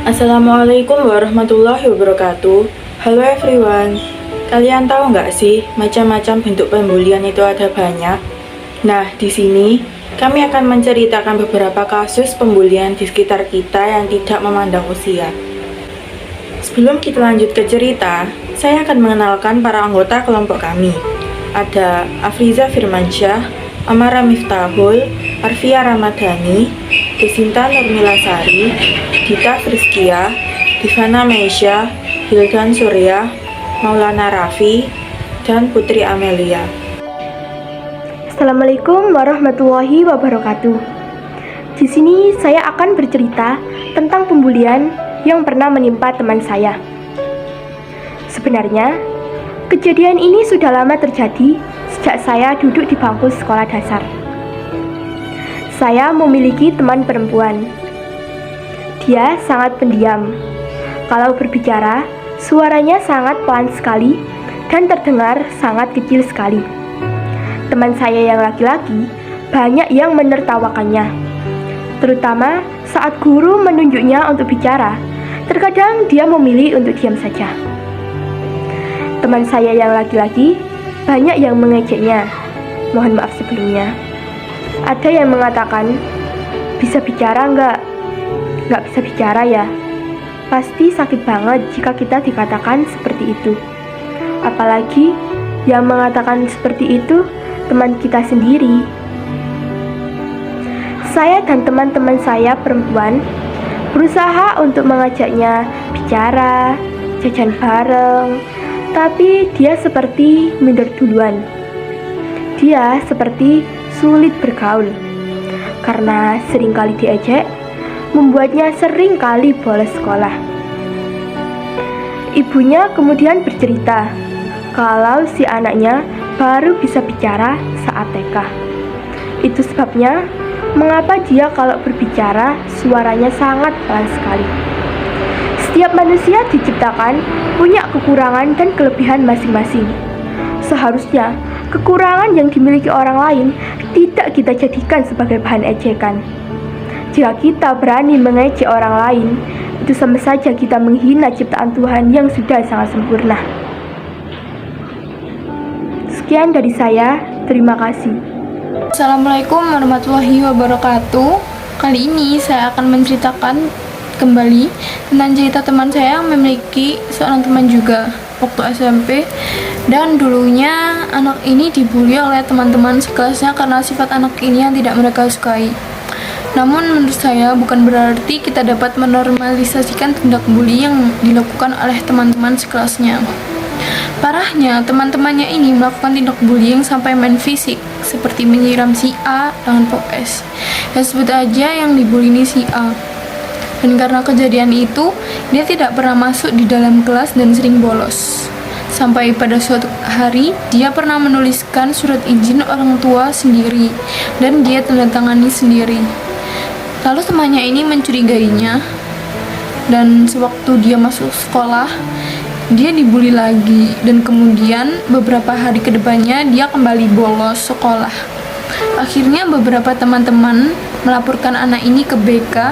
Assalamualaikum warahmatullahi wabarakatuh. Halo everyone. Kalian tahu nggak sih, macam-macam bentuk pembulian itu ada banyak? Nah, di sini kami akan menceritakan beberapa kasus pembulian di sekitar kita yang tidak memandang usia. Sebelum kita lanjut ke cerita, saya akan mengenalkan para anggota kelompok kami. Ada Afriza Firmansyah, Amara Miftahul, Arfia Ramadhani, Desinta Nurmilasari, Dita Friskia, Divana Meisha, Hildan Surya, Maulana Raffi, dan Putri Amelia. Assalamualaikum warahmatullahi wabarakatuh. Di sini saya akan bercerita tentang pembulian yang pernah menimpa teman saya. Sebenarnya, kejadian ini sudah lama terjadi sejak saya duduk di bangku sekolah dasar. Saya memiliki teman perempuan. Dia sangat pendiam. Kalau berbicara, suaranya sangat pelan sekali dan terdengar sangat kecil sekali. Teman saya yang laki-laki banyak yang menertawakannya, terutama saat guru menunjuknya untuk bicara. Terkadang dia memilih untuk diam saja. Teman saya yang laki-laki banyak yang mengejeknya. Mohon maaf sebelumnya. Ada yang mengatakan, bisa bicara nggak? Nggak bisa bicara ya? Pasti sakit banget jika kita dikatakan seperti itu. Apalagi yang mengatakan seperti itu teman kita sendiri. Saya dan teman-teman saya perempuan berusaha untuk mengajaknya bicara, jajan bareng, tapi dia seperti minder duluan. Dia seperti sulit bergaul, karena seringkali diejek, membuatnya seringkali bolos sekolah. Ibunya kemudian bercerita kalau si anaknya baru bisa bicara saat TK. Itu sebabnya mengapa dia kalau berbicara suaranya sangat pelan sekali. Setiap manusia diciptakan punya kekurangan dan kelebihan masing-masing. Seharusnya kekurangan yang dimiliki orang lain tidak kita jadikan sebagai bahan ejekan. Jika kita berani mengejek orang lain, itu sama saja kita menghina ciptaan Tuhan yang sudah sangat sempurna. Sekian dari saya, terima kasih. Assalamualaikum warahmatullahi wabarakatuh. Kali ini saya akan menceritakan kembali tentang cerita teman saya yang memiliki seorang teman juga waktu SMP. Dan dulunya anak ini dibully oleh teman-teman sekelasnya karena sifat anak ini yang tidak mereka sukai. Namun menurut saya bukan berarti kita dapat menormalisasikan tindak bully yang dilakukan oleh teman-teman sekelasnya. Parahnya, teman-temannya ini melakukan tindak bullying sampai main fisik, seperti menyiram si A dengan pop es. Ya sebut aja yang dibully ini si A. Dan karena kejadian itu, dia tidak pernah masuk di dalam kelas dan sering bolos. Sampai pada suatu hari, dia pernah menuliskan surat izin orang tua sendiri, dan dia tanda tangani sendiri. Lalu temannya ini mencurigainya, dan sewaktu dia masuk sekolah, dia dibully lagi, dan kemudian beberapa hari kedepannya dia kembali bolos sekolah. Akhirnya beberapa teman-teman melaporkan anak ini ke BK,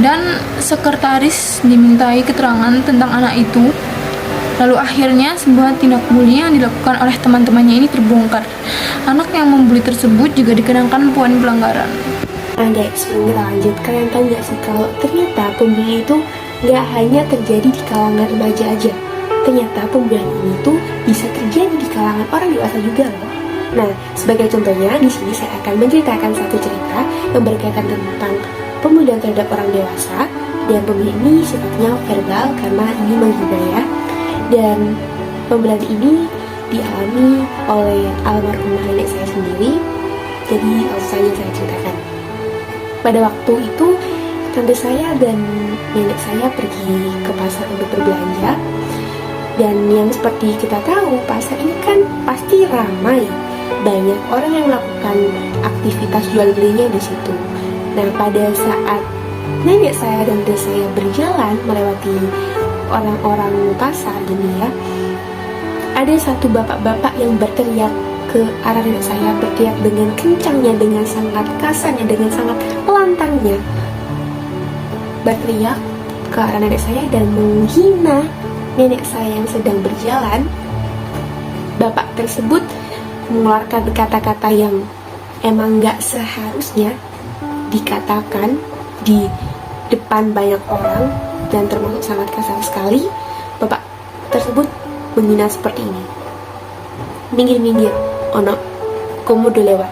dan sekretaris dimintai keterangan tentang anak itu. Lalu akhirnya sebuah tindak bully yang dilakukan oleh teman-temannya ini terbongkar. Anak yang membuli tersebut juga dikenakan poin pelanggaran. Nah guys, sebelum kita lanjut, kalian tahu gak sih kalau ternyata pembulian itu gak hanya terjadi di kalangan remaja aja. Ternyata pembulian ini tuh bisa terjadi di kalangan orang dewasa juga loh. Nah, sebagai contohnya, di sini saya akan menceritakan satu cerita yang berkaitan tentang pembulian terhadap orang dewasa. Dan pembulian ini sifatnya verbal karena ini menghina ya. Dan pembulian ini dialami oleh almarhumah nenek saya sendiri. Jadi langsung saja saya ceritakan. Pada waktu itu, tante saya dan nenek saya pergi ke pasar untuk berbelanja. Dan yang seperti kita tahu, pasar ini kan pasti ramai. Banyak orang yang melakukan aktivitas jual belinya di situ. Nah, pada saat nenek saya dan tante saya berjalan melewati orang-orang pasar gini ya, ada satu bapak-bapak yang berteriak ke arah nenek saya, berteriak dengan kencangnya, dengan sangat kasarnya, dengan sangat lantangnya, berteriak ke arah nenek saya dan menghina nenek saya yang sedang berjalan. Bapak tersebut mengeluarkan kata-kata yang emang gak seharusnya dikatakan di depan banyak orang dan termasuk sangat kasar sekali. Bapak tersebut menghina seperti ini. Minggir, ono, komodo lewat.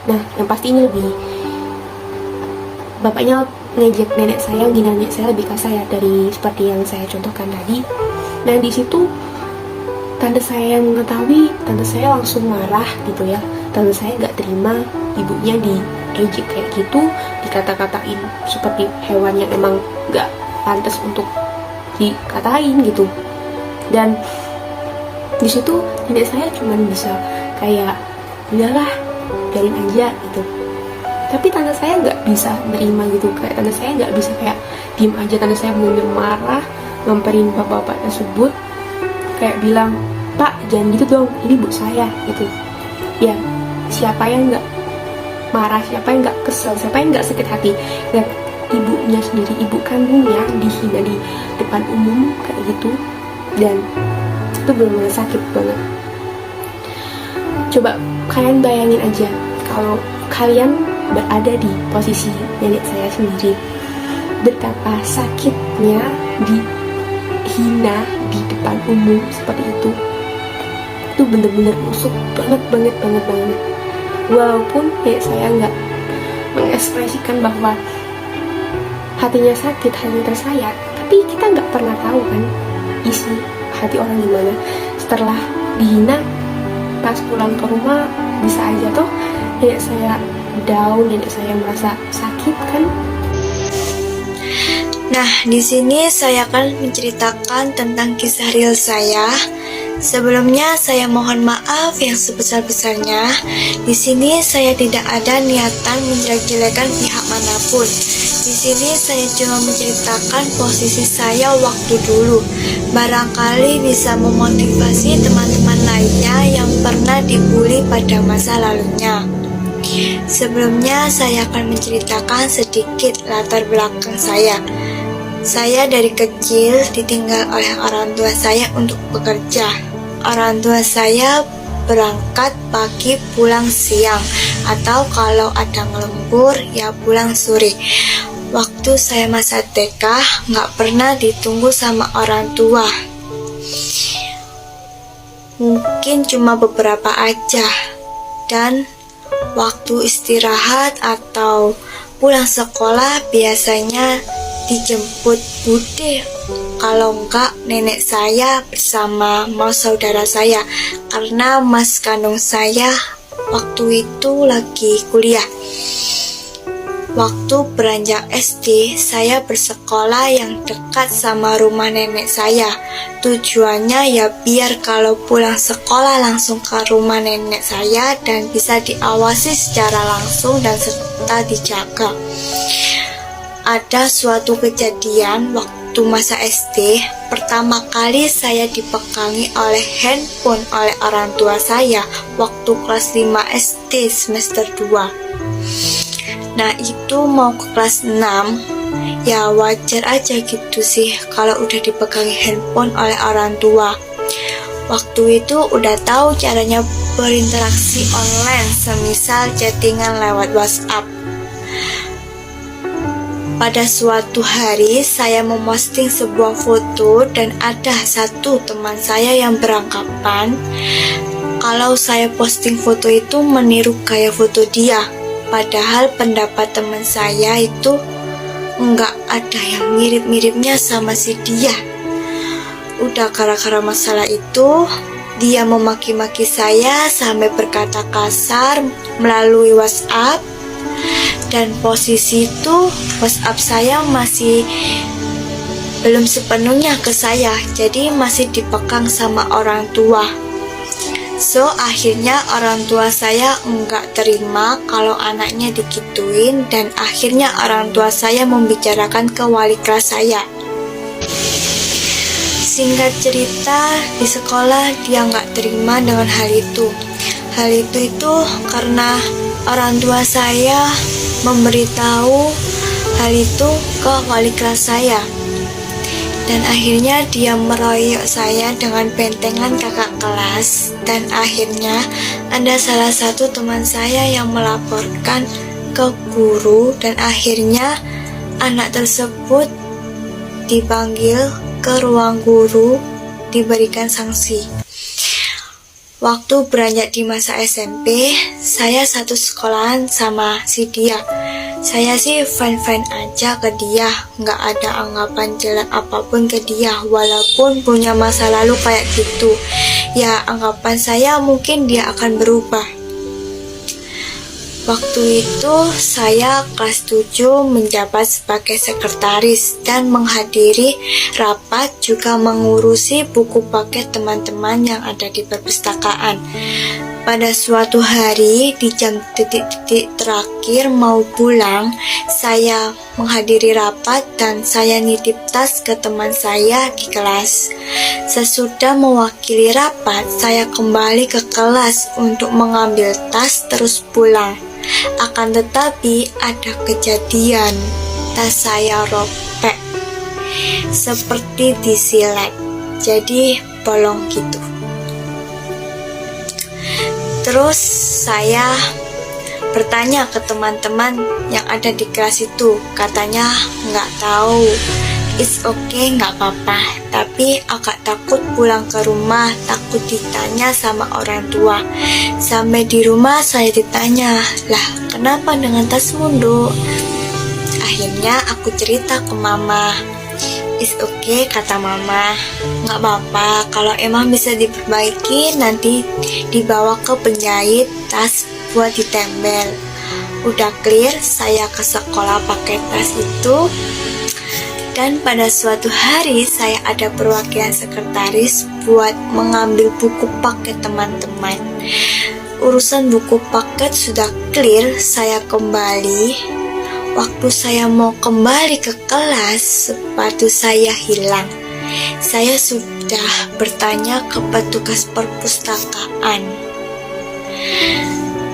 Nah, yang pasti ini lebih, bapaknya ngejek nenek saya, menghina nenek saya lebih kasar ya dari seperti yang saya contohkan tadi. Nah, di situ tante saya yang mengetahui, tante saya langsung marah gitu ya. Tante saya gak terima ibunya diejek kayak gitu, dikata-katain seperti hewan yang emang gak pantas untuk dikatain gitu. Dan di situ nenek saya cuma bisa kayak udahlah, biarin aja gitu. Tapi tante saya nggak bisa nerima gitu, kayak tante saya nggak bisa kayak diem aja. Tante saya benar-benar marah, ngamperin bapak-bapak tersebut, kayak bilang, "Pak, jangan gitu dong, ini bu saya," gitu. Ya, siapa yang nggak marah, siapa yang nggak kesel, siapa yang nggak sakit hati lihat ibunya sendiri, ibu kandungnya dihina di depan umum kayak gitu. Dan itu benar-benar sakit banget. Coba kalian bayangin aja kalau kalian berada di posisi nenek saya sendiri, betapa sakitnya dihina di depan umum seperti itu. Itu bener-bener nusuk banget. Walaupun saya nggak mengekspresikan bahwa hatinya sakit, hatinya tersayat, tapi kita nggak pernah tahu kan isi hati orang gimana. Setelah dihina, pas pulang ke rumah bisa aja toh nenek saya down, nenek saya merasa sakit kan. Nah, di sini saya akan menceritakan tentang kisah real saya. Sebelumnya saya mohon maaf yang sebesar-besarnya. Di sini saya tidak ada niatan menjelek-jelekan pihak manapun. Di sini saya cuma menceritakan posisi saya waktu dulu. Barangkali bisa memotivasi teman-teman lainnya yang pernah dibully pada masa lalunya. Sebelumnya saya akan menceritakan sedikit latar belakang saya. Saya dari kecil ditinggal oleh orang tua saya untuk bekerja. Orang tua saya berangkat pagi pulang siang, atau kalau ada ngelembur ya pulang sore. Waktu saya masa TK nggak pernah ditunggu sama orang tua. Mungkin cuma beberapa aja. Dan waktu istirahat atau pulang sekolah biasanya dijemput bude, kalau enggak nenek saya bersama mas saudara saya, karena mas kandung saya waktu itu lagi kuliah. Waktu beranjak SD, saya bersekolah yang dekat sama rumah nenek saya. Tujuannya ya biar kalau pulang sekolah langsung ke rumah nenek saya dan bisa diawasi secara langsung dan serta dijaga. Ada suatu kejadian waktu masa SD, pertama kali saya dipegangi oleh handphone oleh orang tua saya waktu kelas 5 SD semester 2. Nah itu mau ke kelas 6, ya wajar aja gitu sih kalau udah dipegangi handphone oleh orang tua. Waktu itu udah tahu caranya berinteraksi online, semisal chattingan lewat WhatsApp. Pada suatu hari saya memposting sebuah foto dan ada satu teman saya yang beranggapan kalau saya posting foto itu meniru gaya foto dia. Padahal pendapat teman saya itu enggak ada yang mirip-miripnya sama si dia. Udah gara-gara masalah itu, dia memaki-maki saya sampai berkata kasar melalui WhatsApp. Dan posisi itu WhatsApp saya masih belum sepenuhnya ke saya, jadi masih dipegang sama orang tua. So, akhirnya orang tua saya enggak terima kalau anaknya digituin, dan akhirnya orang tua saya membicarakan ke wali kelas saya. Singkat cerita, di sekolah dia enggak terima dengan hal itu. Hal itu karena orang tua saya memberitahu hal itu ke wali kelas saya. Dan akhirnya dia meroyok saya dengan bentengan kakak kelas. Dan akhirnya ada salah satu teman saya yang melaporkan ke guru. Dan akhirnya anak tersebut dipanggil ke ruang guru, diberikan sanksi. Waktu beranjak di masa SMP, saya satu sekolahan sama si dia. Saya sih fine-fine aja ke dia, nggak ada anggapan jelek apapun ke dia, walaupun punya masa lalu kayak gitu. Ya, anggapan saya mungkin dia akan berubah. Waktu itu saya kelas 7 menjabat sebagai sekretaris dan menghadiri rapat, juga mengurusi buku paket teman-teman yang ada di perpustakaan. Pada suatu hari di jam titik-titik terakhir mau pulang, saya menghadiri rapat dan saya nitip tas ke teman saya di kelas. Sesudah mewakili rapat, saya kembali ke kelas untuk mengambil tas terus pulang. Akan tetapi ada kejadian, tas saya robek seperti disilet, jadi bolong gitu. Terus saya bertanya ke teman-teman yang ada di kelas itu, katanya nggak tahu. It's okay, nggak apa-apa. Tapi agak takut pulang ke rumah, takut ditanya sama orang tua. Sampai di rumah saya ditanya, lah kenapa dengan tasmu, Nduk? Akhirnya aku cerita ke mama. It's okay, kata mama, nggak apa-apa. Kalau emang bisa diperbaiki, nanti dibawa ke penjahit tas buat ditempel. Udah clear, saya ke sekolah pakai tas itu. Dan pada suatu hari saya ada perwakilan sekretaris buat mengambil buku paket teman-teman. Urusan buku paket sudah clear, saya kembali. Waktu saya mau kembali ke kelas, sepatu saya hilang. Saya sudah bertanya ke petugas perpustakaan.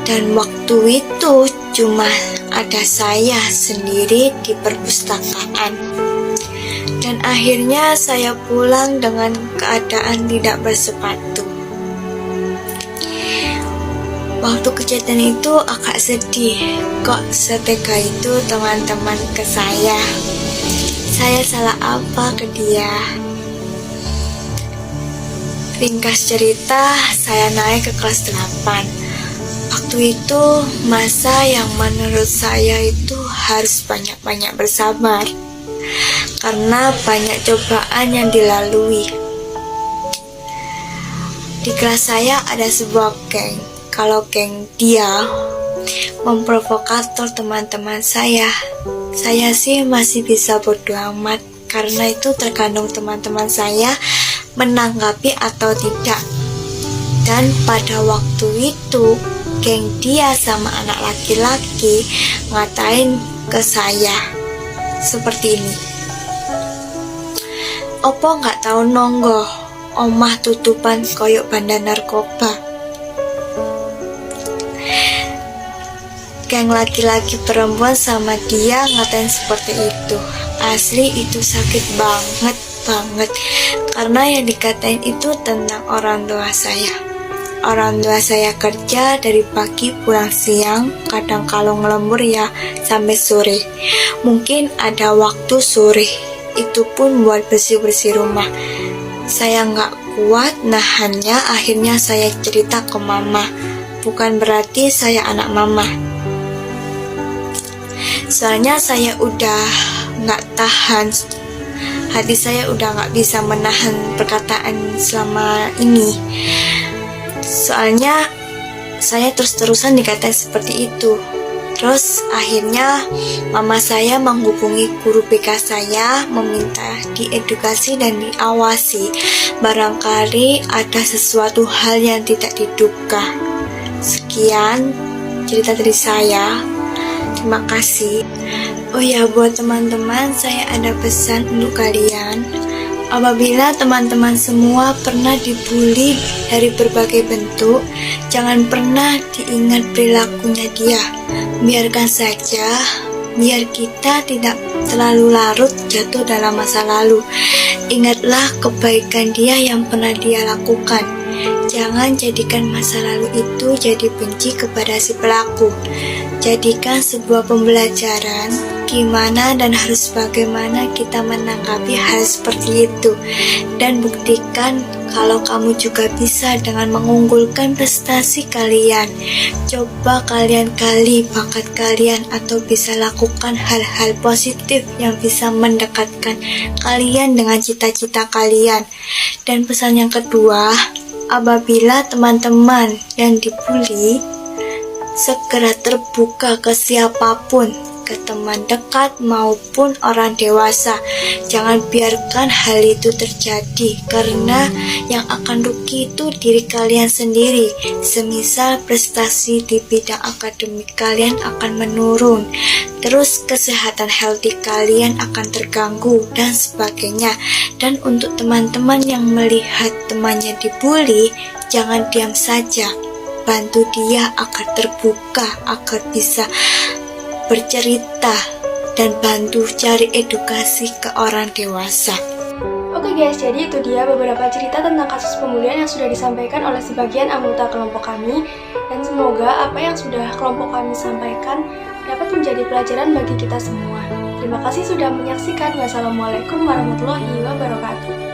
Dan waktu itu cuma ada saya sendiri di perpustakaan. Dan akhirnya saya pulang dengan keadaan tidak bersepatu. Waktu kejadian itu agak sedih, kok setega itu teman-teman ke saya. Saya salah apa ke dia? Ringkas cerita, saya naik ke kelas 8. Waktu itu masa yang menurut saya itu harus banyak-banyak bersabar, karena banyak cobaan yang dilalui. Di kelas saya ada sebuah geng. Kalau geng dia memprovokator teman-teman saya sih masih bisa bodo amat, karena itu tergantung teman-teman saya menanggapi atau tidak. Dan pada waktu itu geng dia sama anak laki-laki ngatain ke saya seperti ini. Opo nggak tahu nonggo, omah tutupan koyok bandar narkoba. Geng laki-laki perempuan sama dia ngatain seperti itu. Asli itu sakit banget. Karena yang dikatain itu tentang orang tua saya. Orang tua saya kerja dari pagi pulang siang, kadang kalau ngelembur ya sampai sore. Mungkin ada waktu sore, itu pun buat bersih-bersih rumah. Saya nggak kuat nahannya, akhirnya saya cerita ke mama. Bukan berarti saya anak mama. Soalnya saya udah nggak tahan, hati saya udah nggak bisa menahan perkataan selama ini. Soalnya saya terus-terusan dikatain seperti itu. Terus akhirnya mama saya menghubungi guru BK saya, meminta diedukasi dan diawasi. Barangkali ada sesuatu hal yang tidak diduga. Sekian cerita dari saya. Terima kasih. Oh ya, buat teman-teman, saya ada pesan untuk kalian. Apabila teman-teman semua pernah dibully dari berbagai bentuk, jangan pernah diingat perilakunya dia. Biarkan saja, biar kita tidak terlalu larut jatuh dalam masa lalu. Ingatlah kebaikan dia yang pernah dia lakukan. Jangan jadikan masa lalu itu jadi benci kepada si pelaku. Jadikan sebuah pembelajaran gimana dan harus bagaimana kita menanggapi hal seperti itu. Dan buktikan kalau kamu juga bisa dengan mengunggulkan prestasi kalian. Coba kalian gali bakat kalian atau bisa lakukan hal-hal positif yang bisa mendekatkan kalian dengan cita-cita kalian. Dan pesan yang kedua, apabila teman-teman yang dibully, segera terbuka ke siapapun, ke teman dekat maupun orang dewasa. Jangan biarkan hal itu terjadi, karena yang akan rugi itu diri kalian sendiri. Semisal prestasi di bidang akademik kalian akan menurun, terus kesehatan healthy kalian akan terganggu dan sebagainya. Dan untuk teman-teman yang melihat temannya dibully, jangan diam saja. Bantu dia agar terbuka, agar bisa bercerita, dan bantu cari edukasi ke orang dewasa. Oke guys, jadi itu dia beberapa cerita tentang kasus pembulian yang sudah disampaikan oleh sebagian anggota kelompok kami. Dan semoga apa yang sudah kelompok kami sampaikan dapat menjadi pelajaran bagi kita semua. Terima kasih sudah menyaksikan. Wassalamualaikum warahmatullahi wabarakatuh.